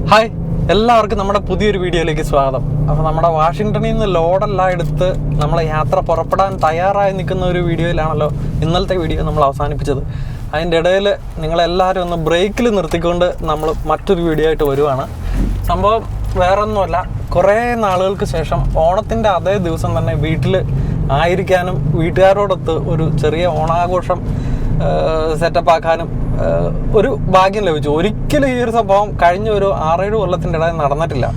Hi, എല്ലാവർക്കും നമ്മുടെ പുതിയൊരു വീഡിയോയിലേക്ക് സ്വാഗതം. അപ്പോൾ നമ്മുടെ വാഷിങ്ടണിൽ നിന്ന് ലോഡെല്ലാം എടുത്ത് നമ്മൾ യാത്ര പുറപ്പെടാൻ തയ്യാറായി നിൽക്കുന്ന ഒരു വീഡിയോയിലാണല്ലോ ഇന്നലത്തെ വീഡിയോ നമ്മൾ അവസാനിപ്പിച്ചത്. അതിൻ്റെ ഇടയിൽ നിങ്ങളെല്ലാവരും ഒന്ന് ബ്രേക്കിൽ നിർത്തിക്കൊണ്ട് നമ്മൾ മറ്റൊരു വീഡിയോ ആയിട്ട് വരുവാണ്. സംഭവം വേറൊന്നുമല്ല, കുറേ നാളുകൾക്ക് ശേഷം ഓണത്തിൻ്റെ അതേ ദിവസം തന്നെ വീട്ടിൽ ആയിരിക്കാനും വീട്ടുകാരോടൊത്ത് ഒരു ചെറിയ ഓണാഘോഷം സെറ്റപ്പ് ആക്കാനും ഒരു ഭാഗ്യം ലഭിച്ചു. ഒരിക്കലും ഈ ഒരു സംഭവം കഴിഞ്ഞ ഒരു 6-7 കൊല്ലത്തിൻ്റെ ഇടയിൽ നടന്നിട്ടില്ല.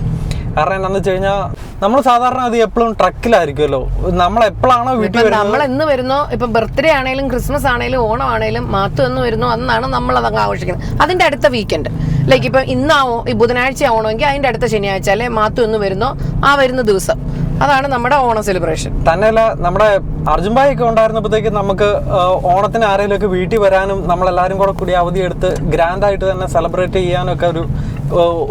കാരണം എന്താണെന്ന് വെച്ച് കഴിഞ്ഞാൽ നമ്മൾ സാധാരണ അത് എപ്പോഴും ട്രക്കിലായിരിക്കുമല്ലോ. നമ്മൾ എപ്പോഴാണോ വീട്ടിൽ നമ്മൾ എന്ന് വരുന്നോ, ഇപ്പൊ ബർത്ത്ഡേ ആണെങ്കിലും ക്രിസ്മസ് ആണെങ്കിലും ഓണം ആണെങ്കിലും മാത്തു എന്ന് വരുന്നോ അന്നാണ് നമ്മൾ അതങ്ങ് ആഘോഷിക്കുന്നത്. അതിന്റെ അടുത്ത വീക്കെൻഡ് ലൈക്ക് ഇപ്പൊ ഇന്നാവോ ഈ ബുധനാഴ്ച ആവണമെങ്കിൽ അതിന്റെ അടുത്ത ശനിയാഴ്ച അല്ലെ മാത്തു എന്ന് വരുന്നോ ആ വരുന്ന ദിവസം, അതാണ് നമ്മുടെ ഓണം സെലിബ്രേഷൻ. തന്നെയല്ല, നമ്മുടെ അർജുൻ ഭായി ഒക്കെ ഉണ്ടായിരുന്നപ്പോഴത്തേക്ക് നമുക്ക് ഓണത്തിന് ആരെങ്കിലുമൊക്കെ വീട്ടിൽ വരാനും നമ്മളെല്ലാവരും കൂടെ കൂടി അവധിയെടുത്ത് ഗ്രാൻഡായിട്ട് തന്നെ സെലിബ്രേറ്റ് ചെയ്യാനും ഒക്കെ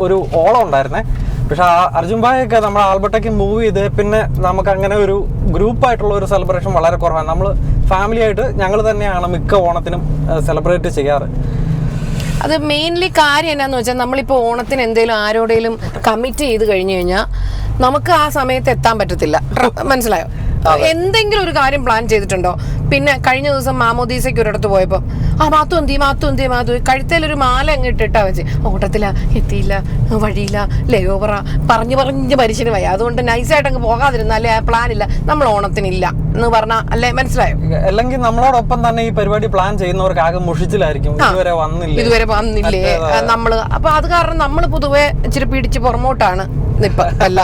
ഒരു ഓളം ഉണ്ടായിരുന്നേ. പക്ഷെ ആ അർജുൻ ഭായൊക്കെ നമ്മുടെ ആൽബർട്ടയ്ക്ക് മൂവ് ചെയ്ത് പിന്നെ നമുക്ക് അങ്ങനെ ഒരു ഗ്രൂപ്പായിട്ടുള്ള ഒരു സെലിബ്രേഷൻ വളരെ കുറവാണ്. നമ്മൾ ഫാമിലി ആയിട്ട് ഞങ്ങൾ തന്നെയാണ് മിക്ക ഓണത്തിനും സെലിബ്രേറ്റ് ചെയ്യാറ്. അത് മെയിൻലി കാര്യം എന്നാന്ന് വെച്ചാൽ നമ്മളിപ്പോൾ ഓണത്തിന് എന്തെങ്കിലും ആരോടെങ്കിലും കമ്മിറ്റ് ചെയ്ത് കഴിഞ്ഞു കഴിഞ്ഞാൽ നമുക്ക് ആ സമയത്ത് എത്താൻ പറ്റത്തില്ല. മനസ്സിലായോ? എന്തെങ്കിലും ഒരു കാര്യം പ്ലാൻ ചെയ്തിട്ടുണ്ടോ? പിന്നെ കഴിഞ്ഞ ദിവസം മാമോദീസയ്ക്ക് ഒരിടത്ത് പോയപ്പോൾ മാത്തു കഴുത്തേലൊരു മാല അങ്ങ് ഇട്ടിട്ടാ വെച്ച് ഓട്ടത്തില എത്തിയില്ല, വഴിയില്ല, ലേയോവറ പറഞ്ഞ് മനുഷ്യന് വയ്യ. അതുകൊണ്ട് നൈസായിട്ട് അങ്ങ് പോകാതിരുന്നാലേ ആ പ്ലാൻ ഇല്ല, നമ്മൾ ഓണത്തിനില്ല എന്ന് പറഞ്ഞാൽ അല്ലേ? മനസ്സിലായോ? അല്ലെങ്കിൽ നമ്മളോടൊപ്പം തന്നെ ഈ പരിപാടി പ്ലാൻ ചെയ്യുന്നവർക്ക് ആകെ മുഷിച്ചിലായിരിക്കും, ഇതുവരെ വന്നില്ലേ നമ്മള്. അപ്പൊ അത് കാരണം നമ്മൾ പൊതുവെ ഇച്ചിരി പിടിച്ച് പുറമോട്ടാണ് ഇപ്പൊ അല്ല.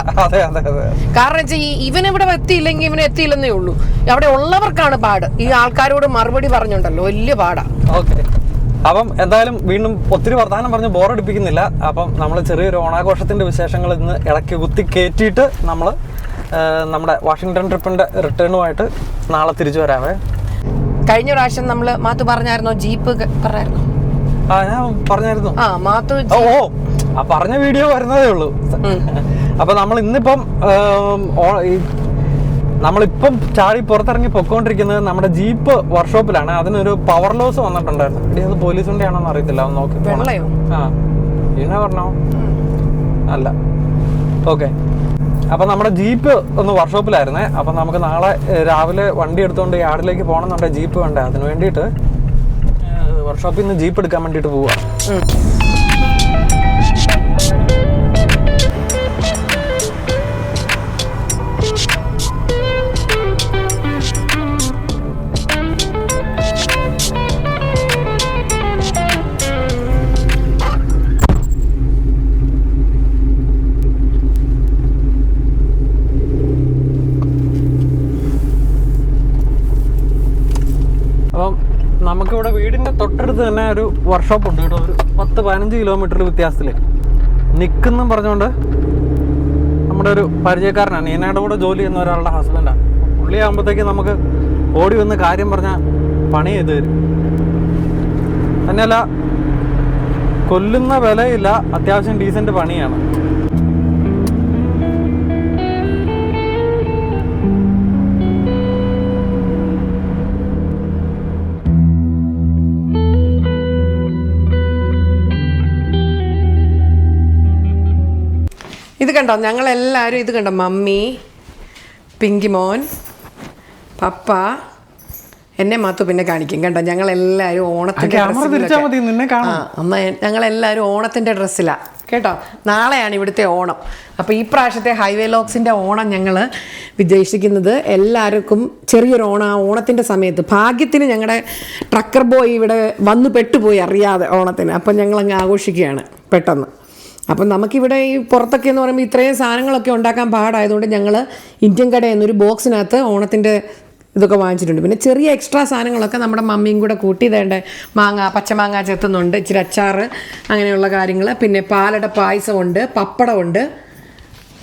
കാരണം വെച്ചാൽ ഇവൻ ഇവിടെ എത്തിയില്ലെങ്കിൽ ഇവന് എത്തിയില്ലെന്നേ ഉള്ളൂ. അവിടെ ഉള്ളവർക്കാണ് പാട്. ഈ ആൾക്കാരോട് മറുപടി പറഞ്ഞുണ്ടല്ലോ, വലിയ പാടാ. ഓക്കെ, അപ്പം എന്തായാലും വീണ്ടും ഒത്തിരി വർത്തമാനം പറഞ്ഞ് ബോറടിപ്പിക്കുന്നില്ല. അപ്പം നമ്മൾ ചെറിയൊരു ഓണാഘോഷത്തിന്റെ വിശേഷങ്ങൾ ഇന്ന് ഇടയ്ക്ക് കുത്തി കയറ്റിയിട്ട് നമ്മൾ നമ്മുടെ വാഷിങ്ടൺ ട്രിപ്പിന്റെ റിട്ടേണുമായിട്ട് നാളെ തിരിച്ചു വരാവേ. കഴിഞ്ഞ പ്രാവശ്യം നമ്മള് മാത്തു പറഞ്ഞായിരുന്നോ, ജീപ്പ് പറഞ്ഞായിരുന്നോ? ഞാൻ പറഞ്ഞായിരുന്നു. മാത്തു ആ പറഞ്ഞ വീഡിയോ വരുന്നതേ ഉള്ളൂ. അപ്പൊ നമ്മൾ ഇന്നിപ്പം നമ്മളിപ്പം ചാടി പുറത്തിറങ്ങി പൊക്കോണ്ടിരിക്കുന്നത് നമ്മുടെ ജീപ്പ് വർക്ക്ഷോപ്പിലാണ്. അതിനൊരു പവർ ലോസ് വന്നിട്ടുണ്ടായിരുന്നു. അത് പോലീസിന്റെ ആണോന്ന് അറിയത്തില്ല, ഒന്ന് നോക്കി. പിന്നെ പറഞ്ഞോ അല്ല. ഓക്കെ, അപ്പൊ നമ്മുടെ ജീപ്പ് ഒന്ന് വർക്ക്ഷോപ്പിലായിരുന്നേ. അപ്പൊ നമുക്ക് നാളെ രാവിലെ വണ്ടി എടുത്തുകൊണ്ട് യാർഡിലേക്ക് പോകണം. നമ്മുടെ ജീപ്പ് വേണ്ടേ, അതിന് വേണ്ടിയിട്ട് വർക്ക്ഷോപ്പിൽ നിന്ന് ജീപ്പ് എടുക്കാൻ വേണ്ടിയിട്ട് പോവാ. അപ്പം നമുക്കിവിടെ വീടിൻ്റെ തൊട്ടടുത്ത് തന്നെ ഒരു വർക്ക്ഷോപ്പ് ഉണ്ട് കേട്ടോ. ഒരു 10-15 കിലോമീറ്റർ വ്യത്യാസത്തിൽ. നിൽക്കെന്നും പറഞ്ഞുകൊണ്ട് നമ്മുടെ ഒരു പരിചയക്കാരനാണ്, ഈനയുടെ കൂടെ ജോലി ചെയ്യുന്ന ഒരാളുടെ ഹസ്ബൻഡാണ്. പുള്ളി ആകുമ്പോഴത്തേക്ക് നമുക്ക് ഓടി വന്ന് കാര്യം പറഞ്ഞാൽ പണി ചെയ്ത് തരും. തന്നെയല്ല, കൊല്ലുന്ന വിലയില്ല, അത്യാവശ്യം ഡീസൻറ്റ് പണിയാണ്. ഇത് കണ്ടോ, ഞങ്ങളെല്ലാവരും ഇത് കണ്ടോ, മമ്മി, പിങ്കി മോൻ, പപ്പ, എന്നെ മാത്തു പിന്നെ കാണിക്കും. കണ്ടോ, ഞങ്ങളെല്ലാവരും ഓണത്തിൻ്റെ ഞങ്ങളെല്ലാവരും ഓണത്തിൻ്റെ ഡ്രസ്സിലാണ് കേട്ടോ. നാളെയാണ് ഇവിടുത്തെ ഓണം. അപ്പോൾ ഈ പ്രാവശ്യത്തെ ഹൈവേ ലോക്സിൻ്റെ ഓണം ഞങ്ങൾ ഉദ്ദേശിക്കുന്നത് എല്ലാവർക്കും ചെറിയൊരു ഓണം. ആ ഓണത്തിൻ്റെ സമയത്ത് ഭാഗ്യത്തിന് ഞങ്ങളുടെ ട്രക്കർ ബോയ് ഇവിടെ വന്നു പെട്ടുപോയി അറിയാതെ ഓണത്തിന്. അപ്പം ഞങ്ങളങ്ങ് ആഘോഷിക്കുകയാണ് പെട്ടെന്ന്. അപ്പം നമുക്കിവിടെ ഈ പുറത്തൊക്കെ എന്ന് പറയുമ്പോൾ ഇത്രയും സാധനങ്ങളൊക്കെ ഉണ്ടാക്കാൻ പാടായതുകൊണ്ട് ഞങ്ങൾ ഇന്ത്യൻ കടയിൽ നിന്നൊരു ബോക്സിനകത്ത് ഓണത്തിൻ്റെ ഇതൊക്കെ വാങ്ങിച്ചിട്ടുണ്ട്. പിന്നെ ചെറിയ എക്സ്ട്രാ സാധനങ്ങളൊക്കെ നമ്മുടെ മമ്മിയും കൂടെ കൂട്ടി തേണ്ട പച്ചമാങ്ങ ചെത്തുന്നുണ്ട്, ഇച്ചിരി അച്ചാറ്, അങ്ങനെയുള്ള കാര്യങ്ങൾ. പിന്നെ പാലട പായസമുണ്ട്, പപ്പടമുണ്ട്.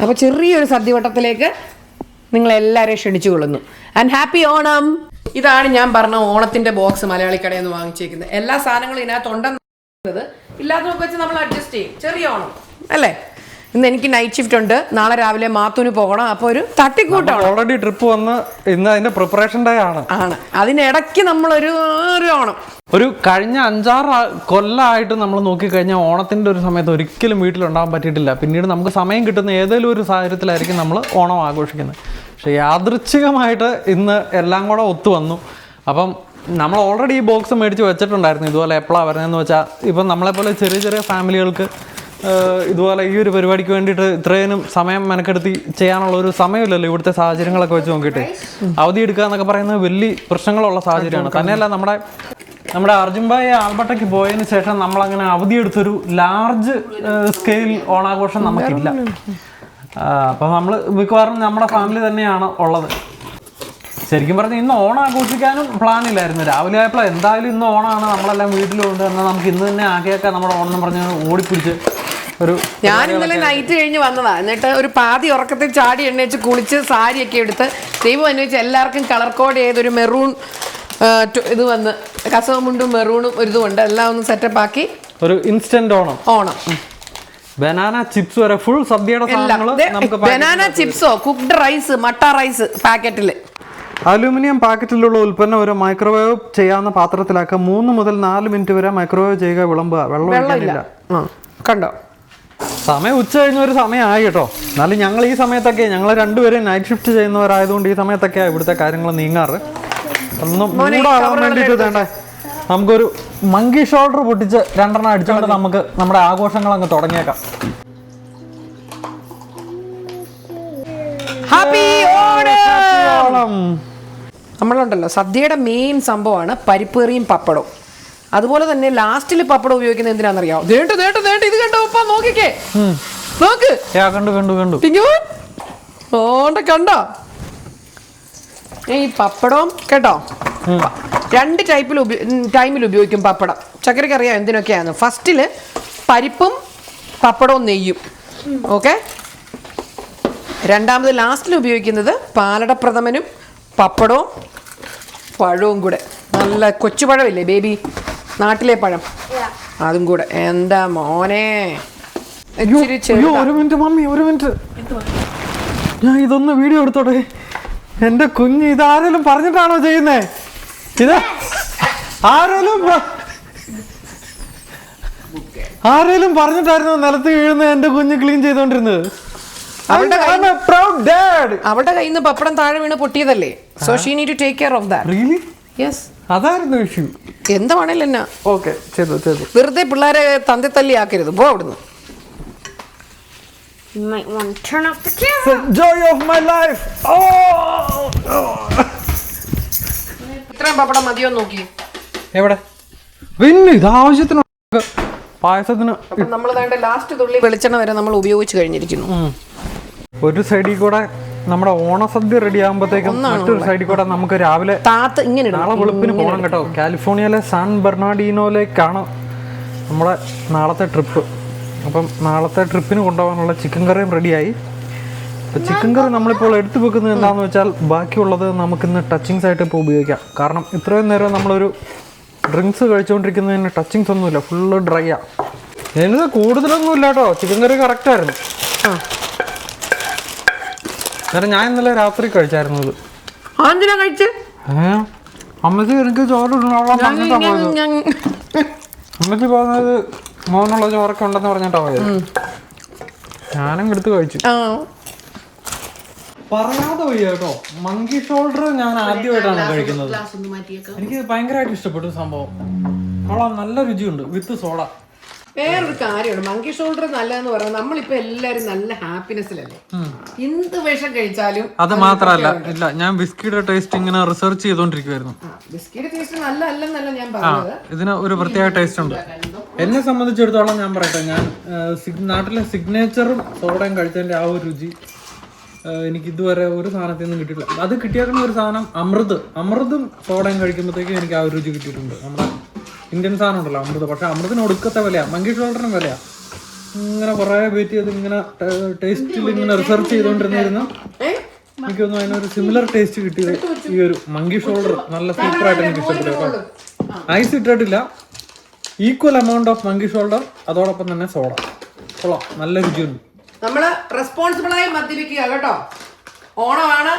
അപ്പോൾ ചെറിയൊരു സദ്യവട്ടത്തിലേക്ക് നിങ്ങളെല്ലാവരെയും ക്ഷണിച്ചു കൊള്ളുന്നു. And happy Onam. ഇതാണ് ഞാൻ പറഞ്ഞ ഓണത്തിൻ്റെ ബോക്സ് മലയാളി കടയിൽ നിന്ന് വാങ്ങിച്ചേക്കുന്നത്. എല്ലാ സാധനങ്ങളും ഇതിനകത്തുണ്ടെന്ന് ഇല്ലാത്തതൊക്കെ വെച്ച് നമ്മൾ അഡ്ജസ്റ്റ് ചെയ്യും. ചെറിയ ഓണം അല്ലേ? ഇന്ന് എനിക്ക് നൈറ്റ് ഷിഫ്റ്റ് ഉണ്ട്, നാളെ രാവിലെ മാത്തൂന് പോകണം. അപ്പോൾ ഒരു തട്ടിക്കൂട്ടാണ്. ഓൾറെഡി ട്രിപ്പ് വന്ന് ഇന്ന് അതിന്റെ പ്രിപ്പറേഷൻ ഡേ ആണ്. അതിനിടയ്ക്ക് നമ്മളൊരു ഓണം ഒരു കഴിഞ്ഞ 5-6 കൊല്ലമായിട്ട് നമ്മൾ നോക്കിക്കഴിഞ്ഞാൽ ഓണത്തിൻ്റെ ഒരു സമയത്ത് ഒരിക്കലും വീട്ടിലുണ്ടാകാൻ പറ്റിയിട്ടില്ല. പിന്നീട് നമുക്ക് സമയം കിട്ടുന്ന ഏതെങ്കിലും ഒരു സാഹചര്യത്തിലായിരിക്കും നമ്മൾ ഓണം ആഘോഷിക്കുന്നത്. പക്ഷേ യാദൃച്ഛികമായിട്ട് ഇന്ന് എല്ലാം കൂടെ ഒത്തു വന്നു. അപ്പം നമ്മൾ ഓൾറെഡി ഈ ബോക്സ് മേടിച്ച് വെച്ചിട്ടുണ്ടായിരുന്നു. ഇതുപോലെ എപ്പോഴാണ് വരുന്നതെന്ന് വെച്ചാൽ ഇപ്പം നമ്മളെപ്പോലെ ചെറിയ ചെറിയ ഫാമിലികൾക്ക് ഇതുപോലെ ഈ ഒരു പരിപാടിക്ക് വേണ്ടിയിട്ട് ഇത്രയും സമയം മെനക്കെടുത്തി ചെയ്യാനുള്ള ഒരു സമയമില്ലല്ലോ ഇവിടുത്തെ സാഹചര്യങ്ങളൊക്കെ വെച്ച് നോക്കിയിട്ട്. അവധി എടുക്കുക എന്നൊക്കെ പറയുന്നത് വലിയ പ്രശ്നങ്ങളുള്ള സാഹചര്യമാണ്. തന്നെയല്ല നമ്മുടെ അർജുൻ ഭായ് ആൽബർട്ടയ്ക്ക് പോയതിന് ശേഷം നമ്മളങ്ങനെ അവധിയെടുത്തൊരു ലാർജ് സ്കെയിൽ ഓണാഘോഷം നമുക്കില്ല. അപ്പോൾ നമ്മൾ മിക്കവാറും നമ്മുടെ ഫാമിലി തന്നെയാണ് ഉള്ളത്. ശരിക്കും പറഞ്ഞാൽ ഇന്ന് ഓണം ആഘോഷിക്കാനും പ്ലാൻ ഇല്ലായിരുന്നു. രാവിലെ ആയപ്പോൾ എന്തായാലും ഇന്ന് ഓണമാണ്, നമ്മളെല്ലാം വീട്ടിലുണ്ട്, എന്നാൽ നമുക്ക് ഇന്ന് തന്നെ ആക്കിയേക്കാം നമ്മുടെ ഓണം എന്ന് പറഞ്ഞ് ഓടിപ്പിടിച്ച് ഒരു. ഞാൻ ഇന്നലെ നൈറ്റ് കഴിഞ്ഞ് വന്നതാ. എന്നിട്ട് ഒരു പാതി ഉറക്കത്തിൽ ചാടി എണ്ണയിച്ച് കുളിച്ച് സാരിയൊക്കെ എടുത്ത് ദൈവം അന്വേഷിച്ച് എല്ലാവർക്കും കളർ കോഡ് ചെയ്തൊരു മെറൂൺ ഇത് വന്ന് കസവമുണ്ടും മെറൂണും ഒരു ഇതുമുണ്ട്, എല്ലാം ഒന്ന് സെറ്റപ്പ് ആക്കി ഒരു ഇൻസ്റ്റന്റ് ഓണം. ബനാന ചിപ്സ് വരെ ഫുൾ സദ്യയുടെ ബനാന ചിപ്സോ കുക്ക്ഡ് റൈസ് മട്ട റൈസ് പാക്കറ്റില് അലൂമിനിയം പാക്കറ്റിലുള്ള ഉൽപ്പന്നം ഒരു മൈക്രോവേവ് ചെയ്യാവുന്ന പാത്രത്തിലാക്കുക. 3 മുതൽ 4 മിനിറ്റ് വരെ മൈക്രോവേവ് ചെയ്യുക. വിളമ്പുക. വെള്ളമില്ല. കണ്ടോ, സമയം ഉച്ച കഴിഞ്ഞ ഒരു സമയമായി കേട്ടോ. എന്നാലും ഞങ്ങൾ ഈ സമയത്തൊക്കെ ഞങ്ങൾ രണ്ടുപേരും നൈറ്റ് ഷിഫ്റ്റ് ചെയ്യുന്നവരായതുകൊണ്ട് ഈ സമയത്തൊക്കെയാണ് ഇവിടുത്തെ കാര്യങ്ങൾ നീങ്ങാറ്. ഒന്ന് മൂടാവാൻ വേണ്ടിയിട്ട് വേണ്ടേ നമുക്കൊരു മങ്കി ഷോൾഡർ പൊട്ടിച്ച് 2 അടിച്ചുകൊണ്ട് നമുക്ക് നമ്മുടെ ആഘോഷങ്ങൾ അങ്ങ് തുടങ്ങിയേക്കാം. ഹാപ്പി ഓണം. നമ്മളുണ്ടല്ലോ സദ്യയുടെ മെയിൻ സംഭവമാണ് പരിപ്പേറിയും പപ്പടവും. അതുപോലെ തന്നെ ലാസ്റ്റിൽ പപ്പടം ഉപയോഗിക്കുന്നത് എന്തിനാണെന്നറിയാമോ? ഇത് കണ്ടോ നോക്കിക്കേ, നോക്ക്. കണ്ടോ ഈ പപ്പടവും കേട്ടോ 2 ടൈമിൽ ഉപയോഗിക്കും പപ്പടം. ചക്കരയ്ക്ക് അറിയാം എന്തിനൊക്കെയാണ്. ഫസ്റ്റില് പരിപ്പും പപ്പടവും നെയ്യും. ഓക്കെ. രണ്ടാമത് ലാസ്റ്റിൽ ഉപയോഗിക്കുന്നത് പാലടപ്രഥമനും പപ്പടവും പഴവും കൂടെ. നല്ല കൊച്ചുപഴമില്ലേ ബേബി, നാട്ടിലെ പഴം, അതും കൂടെ. എന്താ മോനെ, ഒരു മിനിറ്റ് ഞാൻ ഇതൊന്ന് വീഡിയോ എടുത്തോട്ടെ. എന്റെ കുഞ്ഞ് ഇതാരെങ്കിലും പറഞ്ഞിട്ടാണോ ചെയ്യുന്നേ? ഇത് ആരെങ്കിലും പറഞ്ഞിട്ടായിരുന്നു നിലത്ത് വീഴുന്ന എന്റെ കുഞ്ഞ് ക്ലീൻ ചെയ്തോണ്ടിരുന്നത്? അവളുടെ കയ്യിൽ നിന്ന് പപ്പടം താഴെ വീണ് പൊട്ടിയതല്ലേ. So she need to take care of that. Really? Yes. അതായിരുന്നു ഇഷ്യൂ. എന്താണല്ലോ എന്നാ. ഓക്കെ, ചെയ്തു. വെറുതെ പിള്ളേരെ തന്തി തല്ലി ആക്കരുത്. പോ അവിടുന്ന്. You might want to turn off the camera. It's the joy of my life. ഇത്രയും പപ്പടം മതിയോ നോക്കി. എവിടെ? പിന്നെ ഇത് ആവശ്യത്തിന് പായസത്തിന് നമ്മൾ വേണ്ട ലാസ്റ്റ് തുള്ളി വെളിച്ചെണ്ണ വരെ നമ്മൾ ഉപയോഗിച്ച് കഴിഞ്ഞിരിക്കുന്നു. ഒരു സൈഡിൽ കൂടെ നമ്മുടെ ഓണസദ്യ റെഡി ആകുമ്പോഴത്തേക്കും മറ്റൊരു സൈഡിൽ കൂടെ നമുക്ക് രാവിലെ നാളെ വെളുപ്പിന് പോകണം കേട്ടോ. കാലിഫോർണിയയിലെ സാൻ ബെർണാർഡിനോയിലേക്കാണ് നമ്മുടെ നാളത്തെ ട്രിപ്പ്. അപ്പം നാളത്തെ ട്രിപ്പിന് കൊണ്ടുപോകാനുള്ള ചിക്കൻ കറിയും റെഡിയായി. അപ്പോൾ ചിക്കൻ കറി നമ്മളിപ്പോൾ എടുത്തു വെക്കുന്നത് എന്താണെന്ന് വെച്ചാൽ ബാക്കിയുള്ളത് നമുക്കിന്ന് ടച്ചിങ്സ് ആയിട്ട് ഇപ്പോൾ ഉപയോഗിക്കാം. കാരണം ഇത്രയും നേരം നമ്മളൊരു ഡ്രിങ്ക്സ് കഴിച്ചുകൊണ്ടിരിക്കുന്നതിന് ടച്ചിങ്സ് ഒന്നുമില്ല, ഫുള്ള് ഡ്രൈയാ. എനിക്ക് കൂടുതലൊന്നും ഇല്ല കേട്ടോ, ചിക്കൻ കറി കറക്റ്റായിരുന്നു. അന്നേരം ഞാൻ ഇന്നലെ രാത്രി കഴിച്ചായിരുന്നത്. അമ്മച്ചി എനിക്ക് ചോറ് അമ്മച്ചി പറഞ്ഞത് മോനുള്ള ചോറൊക്കെ ഉണ്ടെന്ന് പറഞ്ഞിട്ടാ പോയത്. ഞാനും എടുത്ത് കഴിച്ചു. പറയാതെ പോയി കേട്ടോ. മങ്കി ഷോൾഡർ ഞാൻ ആദ്യമായിട്ടാണ് കഴിക്കുന്നത്. എനിക്ക് ഭയങ്കരമായിട്ട് ഇഷ്ടപ്പെട്ടു സംഭവം. നല്ല രുചിയുണ്ട് വിത്ത് സോഡ. വേറൊരു കാര്യമാണ്, മങ്കി ഷോൾഡർ നല്ലതെന്ന് പറയുന്നത് നമ്മളിപ്പോ എല്ലാരും നല്ല ഹാപ്പിനെസ്സിലല്ലേ. എന്ത് വിഷം കഴിച്ചാലും അത് മാത്രല്ല, ഇല്ല ഞാൻ ബിസ്കിയുടെ ടേസ്റ്റ് ഇങ്ങനെ റിസർച്ച് ചെയ്തോണ്ടിരിക്കുവായിരുന്നു. ബിസ്കിയുടെ ടേസ്റ്റ് നല്ല അല്ലെന്നല്ല ഞാൻ പറഞ്ഞത്, ഇതിന് ഒരു പ്രത്യേക ടേസ്റ്റ് ഉണ്ട്. എന്നെ സംബന്ധിച്ചിടത്തോളം ഞാൻ പറയട്ടെ, ഞാൻ നാട്ടിലെ സിഗ്നേച്ചറും സോഡയും കഴിച്ചതിന്റെ ആ ഒരു രുചി എനിക്ക് ഇതുവരെ ഒരു സാധനത്തിൽ നിന്നും കിട്ടിയിട്ടില്ല. അത് കിട്ടിയേക്കുന്ന ഒരു സാധനം അമൃതും സോഡയും കഴിക്കുമ്പോഴത്തേക്കും എനിക്ക് ആ ഒരു രുചി കിട്ടിയിട്ടുണ്ട്. നമ്മുടെ ഇന്ത്യൻ സാധനം ഉണ്ടല്ലോ അമൃത്. പക്ഷെ അമൃതിന് ഒടുക്കത്തെ വിലയാ, മങ്കി ഷോൾഡറിനും വിലയാ. ഇങ്ങനെ കുറെ വെയിറ്റ് ചെയ്ത് ഇങ്ങനെ ടേസ്റ്റിൽ ഇങ്ങനെ റിസർച്ച് ചെയ്തോണ്ടിരുന്നിരുന്നു. എനിക്കൊന്നും അതിനൊരു സിമിലർ ടേസ്റ്റ് കിട്ടിയത് ഈ ഒരു മങ്കി ഷോൾഡർ നല്ല സൂപ്പറായിട്ട് എനിക്ക് ഇഷ്ടപ്പെട്ടു കേട്ടോ. ഐസ് ഇട്ടിട്ടില്ല, equal amount of monkey shoulder, അതോടൊപ്പം തന്നെ സോഡ. കൊള്ളാം, നല്ല രുചിയുണ്ട്. നമ്മള് റെസ്പോൺസിബിളായി മദ്യപിക്കുക കേട്ടോ. ഓണമാണ്.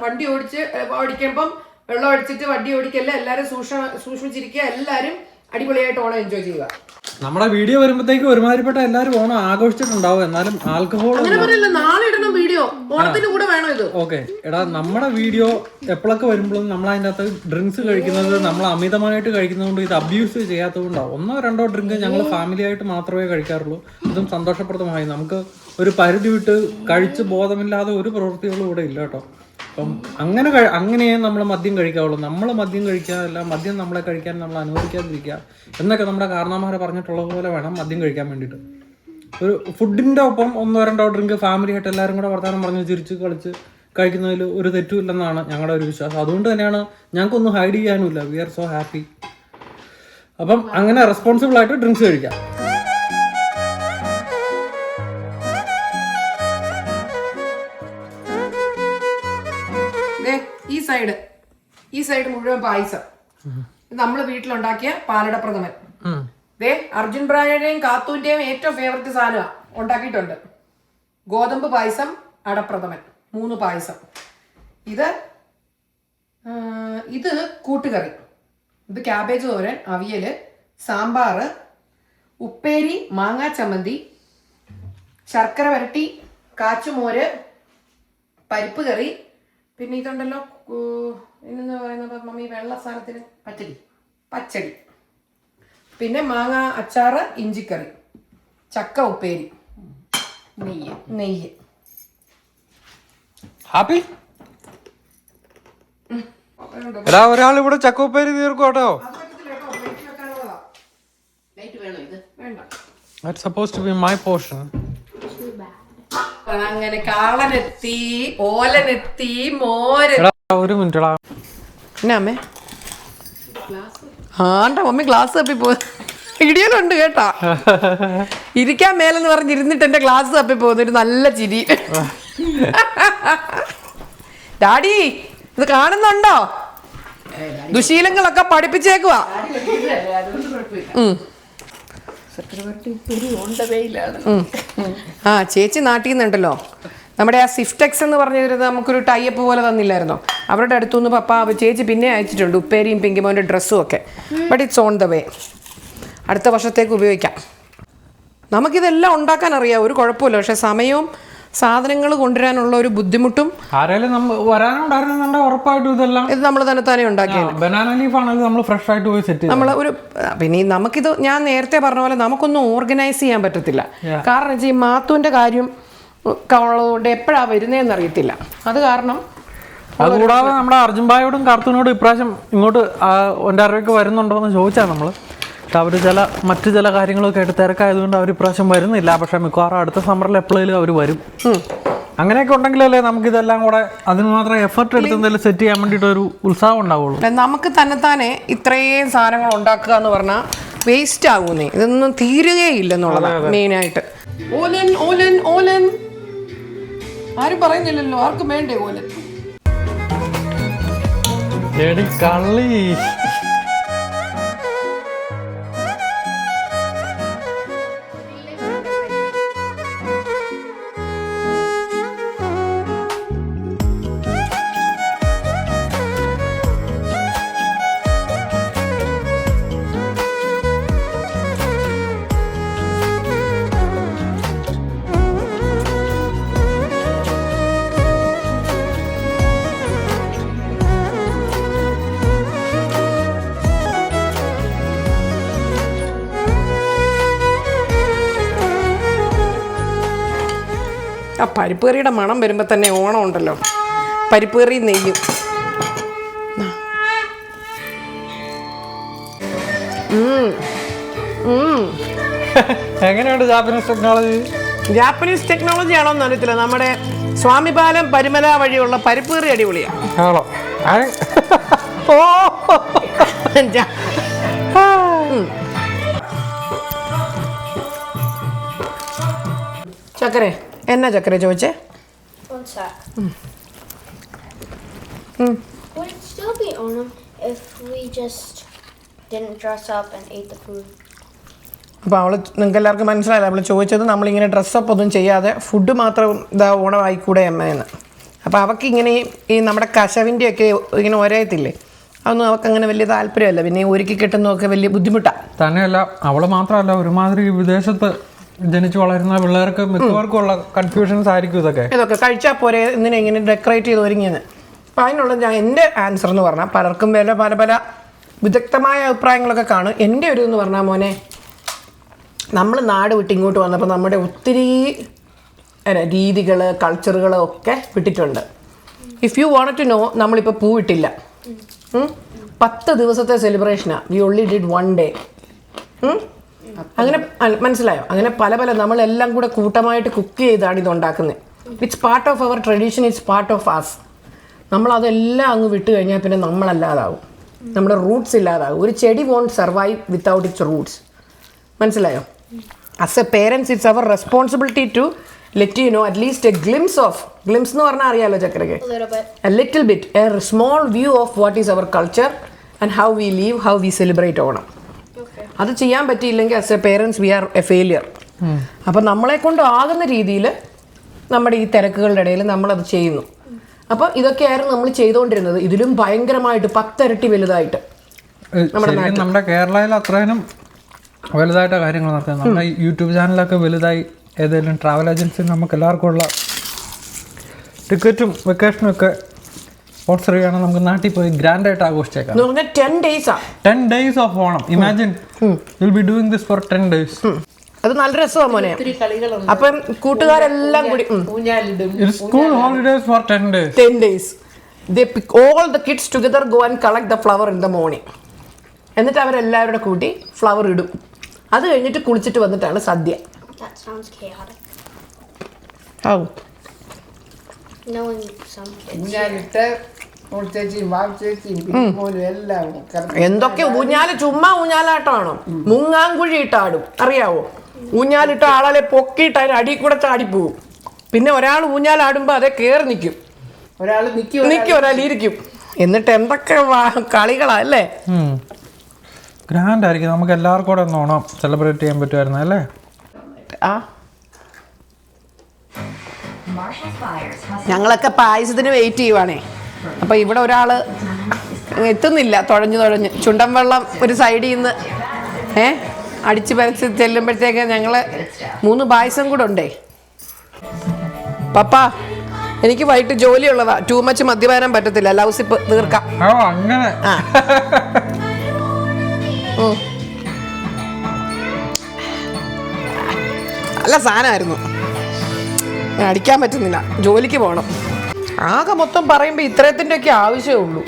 വണ്ടി ഓടിക്കുമ്പം വെള്ളം അടിച്ചിട്ട് വണ്ടി ഓടിക്കല്ല. എല്ലാരും സൂക്ഷിച്ചിരിക്കുക. എല്ലാരും അടിപൊളിയായിട്ട് ഓണം എൻജോയ് ചെയ്യുക. നമ്മുടെ വീഡിയോ വരുമ്പോഴത്തേക്ക് ഒരുമാതിരിപ്പെട്ട എല്ലാവരും ഓണം ആഘോഷിച്ചിട്ടുണ്ടാവും. എന്നാലും ആൽക്കഹോൾ നാളെ ഇടണം വീഡിയോ. ഓണത്തിന് കൂടെ വേണം ഇത്. ഓക്കെ എടാ, നമ്മുടെ വീഡിയോ എപ്പോഴൊക്കെ വരുമ്പോഴും നമ്മൾ അതിൻ്റെ അകത്ത് ഡ്രിങ്ക്സ് കഴിക്കുന്നത് നമ്മൾ അമിതമായിട്ട് കഴിക്കുന്നതുകൊണ്ട് ഇത് അബ്യൂസ് ചെയ്യാത്തതുകൊണ്ടാവും. 1-2 ഡ്രിങ്ക് ഞങ്ങൾ ഫാമിലി ആയിട്ട് മാത്രമേ കഴിക്കാറുള്ളൂ. ഇതും സന്തോഷപ്രദമായി. നമുക്ക് ഒരു പരിധി വിട്ട് കഴിച്ച് ബോധമില്ലാതെ ഒരു പ്രവൃത്തികളും ഇവിടെ ഇല്ല കേട്ടോ. അപ്പം അങ്ങനെയേ നമ്മൾ മദ്യം കഴിക്കാവുള്ളൂ. നമ്മൾ മദ്യം കഴിക്കാറില്ല, മദ്യം നമ്മളെ കഴിക്കാൻ നമ്മൾ അനുവദിക്കാതിരിക്കുക എന്നൊക്കെ നമ്മുടെ കാരണവന്മാരെ പറഞ്ഞിട്ടുള്ളത് പോലെ വേണം മദ്യം കഴിക്കാൻ വേണ്ടിയിട്ട്. ഒരു ഫുഡിൻ്റെ ഒപ്പം 1-2 ഡ്രിങ്ക് ഫാമിലി ആയിട്ട് എല്ലാവരും കൂടെ വർത്തമാനം പറഞ്ഞ് ചിരിച്ച് കളിച്ച് കഴിക്കുന്നതിൽ ഒരു തെറ്റുമില്ലെന്നാണ് ഞങ്ങളുടെ ഒരു വിശ്വാസം. അതുകൊണ്ട് തന്നെയാണ് ഞങ്ങൾക്കൊന്നും ഹൈഡ് ചെയ്യാനുമില്ല. We are so happy. അപ്പം അങ്ങനെ റെസ്പോൺസിബിൾ ആയിട്ട് ഡ്രിങ്ക്സ് കഴിക്കാം. ഈ സൈഡ് മുഴുവൻ പായസം. നമ്മൾ വീട്ടിലുണ്ടാക്കിയ പാലട പ്രഥമൻ. അർജുൻ ബ്രായുടെയും കാത്തൂന്റെയും ഏറ്റവും ഫേവററ്റ് സാധനമാണ് ഉണ്ടാക്കിയിട്ടുണ്ട്. ഗോതമ്പ് പായസം, അടപ്രഥമൻ, 3 പായസം. ഇത് കൂട്ടുകറി. ഇത് ക്യാബേജ് തോരൻ, അവിയൽ, സാമ്പാർ, ഉപ്പേരി, മാങ്ങാ ചമ്മന്തി, ശർക്കര വരട്ടി, കാച്ചുമോര്, പരിപ്പ് കറി. പിന്നെ ഇതുണ്ടല്ലോ എന്നു പറയുന്നത് മമ്മി വെള്ള സാധനത്തിന് പച്ചടി. പിന്നെ മാങ്ങ അച്ചാറ്, ഇഞ്ചിക്കറി, ചക്ക ഉപ്പേരി, നെയ്യ്. ഹാപ്പി. ഒരാൾ ഇവിടെ ചക്ക ഉപ്പേരി തീർക്കും കേട്ടോ. That's supposed to be my portion. അങ്ങനെ കാളനെത്തി, ഓലനെത്തി, മോര്. ഒരു മിനിറ്റ് എന്നാ അമ്മേ? മമ്മി ഗ്ലാസ് തപ്പിപ്പോ ഇടിയലുണ്ട് കേട്ടാ. ഇരിക്കാൻ മേലെന്ന് പറഞ്ഞിരുന്നിട്ട് എന്റെ ഗ്ലാസ് തപ്പിപ്പോകുന്ന ഒരു നല്ല ചിരി. ഡാഡി ഇത് കാണുന്നുണ്ടോ? ദുശീലങ്ങളൊക്കെ പഠിപ്പിച്ചേക്കുവാ. ചേച്ചി നാട്ടിൽ നിന്നുണ്ടല്ലോ. നമ്മുടെ ആ സിഫ്റ്റെക്സ് എന്ന് പറഞ്ഞത് നമുക്കൊരു ടൈപ്പ് പോലെ തന്നില്ലായിരുന്നോ? അവരുടെ അടുത്തുനിന്ന് പപ്പ ചേച്ചി പിന്നെ അയച്ചിട്ടുണ്ട് ഉപ്പേരിയും പിങ്കിമോൻ്റെ ഡ്രസ്സും ഒക്കെ. But it's on the way. അടുത്ത വർഷത്തേക്ക് ഉപയോഗിക്കാം. നമുക്കിതെല്ലാം ഉണ്ടാക്കാൻ അറിയാം, ഒരു കുഴപ്പമില്ല. പക്ഷെ സമയവും സാധനങ്ങൾ കൊണ്ടുവരാനുള്ള ഒരു ബുദ്ധിമുട്ടും. ഇത് നമ്മൾ തന്നെ ഉണ്ടാക്കിയത്. നമ്മൾ ഒരു പിന്നെ നമുക്കിത് ഞാൻ നേരത്തെ പറഞ്ഞ പോലെ നമുക്കൊന്നും ഓർഗനൈസ് ചെയ്യാൻ പറ്റത്തില്ല. കാരണം വെച്ചാൽ ഈ മാത്തുവിൻ്റെ കാര്യം കൊണ്ട് എപ്പോഴാണ് വരുന്നതെന്ന് അറിയത്തില്ല. അത് കാരണം അതുകൂടാതെ നമ്മുടെ അർജുൻ ഭായിയോടും കാർത്തൂനോടും ഇപ്രാവശ്യം ഇങ്ങോട്ട് എൻ്റെ അറിവൊക്കെ വരുന്നുണ്ടോ എന്ന് ചോദിച്ചാൽ നമ്മൾ. പക്ഷെ അവർ മറ്റു ചില കാര്യങ്ങളൊക്കെ ആയിട്ട് തിരക്കായതുകൊണ്ട് അവർ ഇപ്രാവശ്യം വരുന്നില്ല. പക്ഷെ മിക്കവാറും അടുത്ത സമ്മറിൽ എപ്പോഴേലും അവർ വരും. അങ്ങനെയൊക്കെ ഉണ്ടെങ്കിലല്ലേ നമുക്കിതെല്ലാം കൂടെ അതിന് മാത്രം എഫർട്ട് എടുത്ത് എന്തെങ്കിലും സെറ്റ് ചെയ്യാൻ വേണ്ടിയിട്ട് ഒരു ഉത്സാഹം ഉണ്ടാവുള്ളൂ. നമുക്ക് തന്നെ ഇത്രയും സാധനങ്ങൾ ഉണ്ടാക്കുക എന്ന് പറഞ്ഞാൽ വേസ്റ്റ് ആകുന്നേ. ഇതൊന്നും തീരുകയില്ലെന്നുള്ളതാണ് മെയിനായിട്ട്. ഓലൻ ഓലൻ ഓലൻ ആരും പറയുന്നില്ലല്ലോ. ആർക്കും വേണ്ടേ ഓലൻ? കള്ളി ആ പരിപ്പ് കറിയുടെ മണം വരുമ്പോൾ തന്നെ ഓണം ഉണ്ടല്ലോ. പരിപ്പ് കറി നെയ്യും. എങ്ങനെയുണ്ട് ജാപ്പനീസ് ടെക്നോളജി? ജാപ്പനീസ് ടെക്നോളജി ആണോ എന്ന് അറിയത്തില്ല. നമ്മുടെ സ്വാമിപാലം പരിമല വഴിയുള്ള പരിപ്പ് കറി അടിപൊളിയാണ്. ചക്കര എന്നാ ചക്കര ചോദിച്ചേ? Would it still be Onam if we just didn't dress up and ate the food? അപ്പോൾ അവൾ നിങ്ങൾക്ക് എല്ലാവർക്കും മനസ്സിലായില്ല അവൾ ചോദിച്ചത് നമ്മളിങ്ങനെ ഡ്രസ്സപ്പ് ഒന്നും ചെയ്യാതെ ഫുഡ് മാത്രം ഇതാ ഓണമായിക്കൂടെ അമ്മയെന്ന്. അപ്പോൾ അവൾക്ക് ഇങ്ങനെ ഈ നമ്മുടെ കശവിൻ്റെയൊക്കെ ഇങ്ങനെ ഒരയത്തില്ലേ, അതൊന്നും അവൾക്ക് അങ്ങനെ വലിയ താല്പര്യമല്ല. പിന്നെ ഒരുക്കി കിട്ടുന്നതൊക്കെ വലിയ ബുദ്ധിമുട്ടാണ്. തന്നെയല്ല അവൾ മാത്രമല്ല ഒരുമാതിരി വിദേശത്ത് ജനിച്ചു വളരുന്ന പിള്ളേർക്ക് മിക്കവർക്കും ഉള്ള കൺഫ്യൂഷൻസ് ആയിരിക്കും ഇതൊക്കെ കഴിച്ചാൽ പോരെ ഇങ്ങനെ ഇങ്ങനെ ഡെക്കറേറ്റ് ചെയ്ത് ഒരുങ്ങിയെന്ന്. അപ്പോൾ അതിനുള്ള എൻ്റെ ആൻസർ എന്ന് പറഞ്ഞാൽ പലർക്കും പല പല വിദഗ്ധമായ അഭിപ്രായങ്ങളൊക്കെ കാണും. എൻ്റെ ഒരു എന്ന് പറഞ്ഞാൽ മോനെ, നമ്മൾ നാട് വിട്ട് ഇങ്ങോട്ട് വന്നപ്പോൾ നമ്മുടെ ഒത്തിരി രീതികൾ കൾച്ചറുകൾ ഒക്കെ വിട്ടിട്ടുണ്ട്. If you want to know, നമ്മളിപ്പോൾ പൂവിട്ടില്ല, 10 ദിവസത്തെ സെലിബ്രേഷനാണ്. We only did 1 day. അങ്ങനെ മനസ്സിലായോ? അങ്ങനെ പല നമ്മളെല്ലാം കൂടെ കൂട്ടമായിട്ട് കുക്ക് ചെയ്താണ് ഇത് ഉണ്ടാക്കുന്നത്. It's part of our tradition, it's part of us. നമ്മളതെല്ലാം അങ്ങ് വിട്ട് കഴിഞ്ഞാൽ പിന്നെ നമ്മളല്ലാതാവും, നമ്മുടെ റൂട്ട്സ് ഇല്ലാതാവും. ഒരു ചെടി won't survive without its roots. മനസ്സിലായോ? As a parents it's our responsibility to let you know at least a glimpse എന്ന് പറഞ്ഞാൽ അറിയാലോ ചക്കരയ്ക്ക്, a little bit, a small view of what is our culture and how we live, how we celebrate Onam. അത് ചെയ്യാൻ പറ്റിയില്ലെങ്കിൽ as a parents we are a failure. അപ്പം നമ്മളെ കൊണ്ട് ആകുന്ന രീതിയിൽ നമ്മുടെ ഈ തിരക്കുകളുടെ ഇടയിൽ നമ്മളത് ചെയ്യുന്നു. അപ്പോൾ ഇതൊക്കെയായിരുന്നു നമ്മൾ ചെയ്തുകൊണ്ടിരുന്നത്. ഇതിലും ഭയങ്കരമായിട്ട് 10 ഇരട്ടി വലുതായിട്ട് നമ്മുടെ കേരളയിൽ അത്രയും വലുതായിട്ട് കാര്യങ്ങൾ നടത്തുന്നത്. നമ്മുടെ യൂട്യൂബ് ചാനലൊക്കെ വലുതായി ഏതെങ്കിലും ട്രാവൽ ഏജൻസി നമുക്ക് എല്ലാവർക്കും ഉള്ള ടിക്കറ്റും വെക്കേഷനും ഒക്കെ സ്പോൺസർ ചെയ്യുകയാണെങ്കിൽ നമുക്ക് നാട്ടിൽ പോയി ഗ്രാൻഡ് ആയിട്ട് ആഘോഷിച്ചേക്കാം. 10 days of Onam. Imagine will be doing this four 10 days. അത് നല്ല രസമാണ് മോനെ. അപ്പം കൂട്ടുകാരെല്ലാം കൂടി school holidays four 10 days. 10 days. They pick all the kids together, go and collect the flower in the morning. എന്നിട്ട് അവരെല്ലാവരുടെ കൂട്ടി ഫ്ലവർ ഇടും. അത് കഴിഞ്ഞിട്ട് കുളിച്ചിട്ട് വന്നിട്ടാണ് സദ്യ. That sounds chaotic. How? Knowing some kids. എന്തൊക്കെ ഊഞ്ഞാല്, ചുമ്മാ ഊഞ്ഞാലാട്ടമാണോ? മുങ്ങാങ്കുഴി ഇട്ടാടും, അറിയാവോ? ഊഞ്ഞാലിട്ട ആളെ പൊക്കിയിട്ട് അതിന് അടി കൂടെ ചാടിപ്പോവും. പിന്നെ ഒരാൾ ഊഞ്ഞാലാടുമ്പോൾ അതേ കയറി നിൽക്കും, ഒരാൾ ഒരാൾ ഇരിക്കും. എന്നിട്ട് എന്തൊക്കെ കളികളാ അല്ലേ? ഗ്രാൻഡ് ആയിരിക്കും. നമുക്ക് എല്ലാവർക്കും കൂടെ ഒന്ന് ഓണം സെലിബ്രേറ്റ് ചെയ്യാൻ പറ്റുമായിരുന്നു അല്ലേ? ഞങ്ങളൊക്കെ പായസത്തിന് വെയിറ്റ് ചെയ്യുവാണേ. അപ്പോൾ ഇവിടെ ഒരാൾ എത്തുന്നില്ല, തുഴഞ്ഞ് ചുണ്ടൻ വെള്ളം ഒരു സൈഡിൽ നിന്ന് അടിച്ച് പരച്ച് ചെല്ലുമ്പോഴത്തേക്ക് ഞങ്ങൾ 3 പായസം കൂടെ ഉണ്ടേ. പപ്പ, എനിക്ക് വൈകിട്ട് ജോലിയുള്ളതാ, ടൂ മച്ച് മദ്യപാനം പറ്റത്തില്ല, ലൗസിപ്പ് തീർക്കാം. അങ്ങനെ നല്ല സാധനമായിരുന്നു, അടിക്കാൻ പറ്റുന്നില്ല, ജോലിക്ക് പോകണം. ആകെ മൊത്തം പറയുമ്പോൾ ഇത്രയത്തിൻ്റെ ഒക്കെ ആവശ്യമേ ഉള്ളൂ.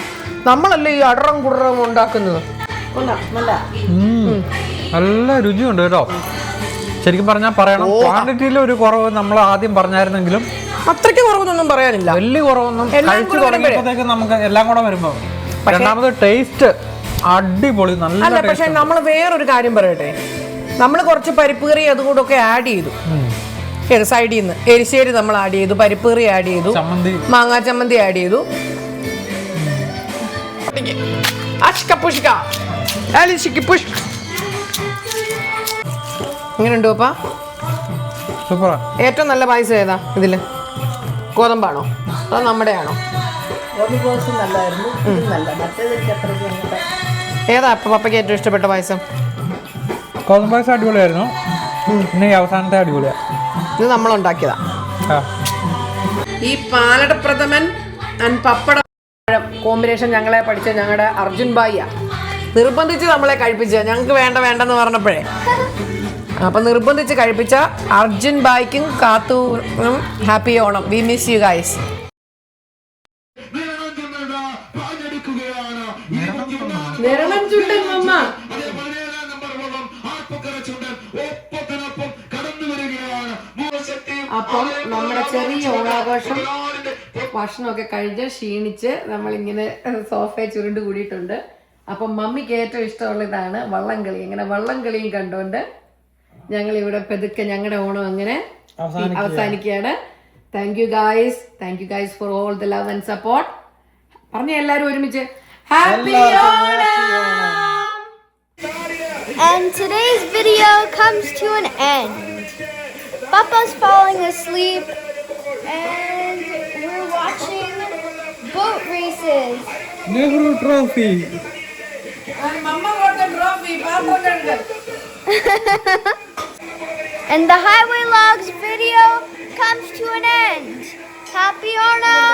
നമ്മളല്ലേ ഈ അടറം കുടറം ഉണ്ടാക്കുന്നത്. നല്ല രുചിയുണ്ട് കേട്ടോ. ശരിക്കും പറഞ്ഞാൽ പറയണം, ക്വാണ്ടിറ്റിയിൽ ഒരു കുറവ് നമ്മൾ ആദ്യം പറഞ്ഞായിരുന്നെങ്കിലും അത്രയ്ക്ക് കുറവൊന്നും പറയാനില്ല, വലിയ കുറവൊന്നും. കഴിച്ചു തുടങ്ങിയപ്പോഴത്തേക്ക് നമുക്ക് എല്ലാം കൂടെ വരുമ്പോൾ രണ്ടാമത് ടേസ്റ്റ് അടിപൊളി നല്ല. പക്ഷെ നമ്മൾ വേറൊരു കാര്യം പറയട്ടെ, നമ്മൾ കുറച്ച് പരിപ്പ് കറി അതുകൂടൊക്കെ ആഡ് ചെയ്തു. സൈഡിൽ നിന്ന് എരിശ്ശേരി നമ്മൾ ആഡ് ചെയ്തു, പരിപ്പ് കറി ആഡ് ചെയ്തു, മാങ്ങാ ചമ്മന്തി ആഡ് ചെയ്തു. ഇങ്ങനെയുണ്ടോ അപ്പാ? ഏറ്റവും നല്ല പായസം ഏതാ ഇതില്? ഗോതമ്പാണോ അതോ നമ്മുടെ ആണോ? ഏതാ അപ്പൊ പപ്പയ്ക്ക് ഏറ്റവും ഇഷ്ടപ്പെട്ട പായസം? ഗോതമ്പ് പായസം അടിപൊളിയായിരുന്നു. പിന്നെ ഈ അവസാനത്തെ അടിപൊളിയാ. ഇത് നമ്മളുണ്ടാക്കിയതാ. ഈ പാലടപ്രഥമൻ ആൻഡ് പപ്പട കോമ്പിനേഷൻ ഞങ്ങളെ പഠിച്ച ഞങ്ങളുടെ അർജുൻ ഭായിയാ നിർബന്ധിച്ച് നമ്മളെ കഴിപ്പിച്ച. ഞങ്ങൾക്ക് വേണ്ടെന്ന് പറഞ്ഞപ്പോഴേ അപ്പം നിർബന്ധിച്ച് കഴിപ്പിച്ച അർജുൻ ഭായിക്കും കാത്തൂനും happy Onam. We miss you guys. അപ്പം നമ്മുടെ ചെറിയ ഓണാഘോഷം ഭക്ഷണമൊക്കെ കഴിഞ്ഞ് ക്ഷീണിച്ച് നമ്മളിങ്ങനെ സോഫയെ ചുരുണ്ട് കൂടിയിട്ടുണ്ട്. അപ്പം മമ്മിക്ക് ഏറ്റവും ഇഷ്ടമുള്ള ഇതാണ് വള്ളംകളി. അങ്ങനെ വള്ളംകളിയും കണ്ടുകൊണ്ട് ഞങ്ങൾ ഇവിടെ പെതുക്കെ ഞങ്ങളുടെ ഓണം അങ്ങനെ അവസാനിക്കുകയാണ്. Thank you guys for all the love and support. പറഞ്ഞ എല്ലാവരും ഒരുമിച്ച് happy Onam. And today's video comes to an end. Papa's falling asleep and we're watching boat races. Nehru trophy. And the Highway Logs video comes to an end. Happy Onam!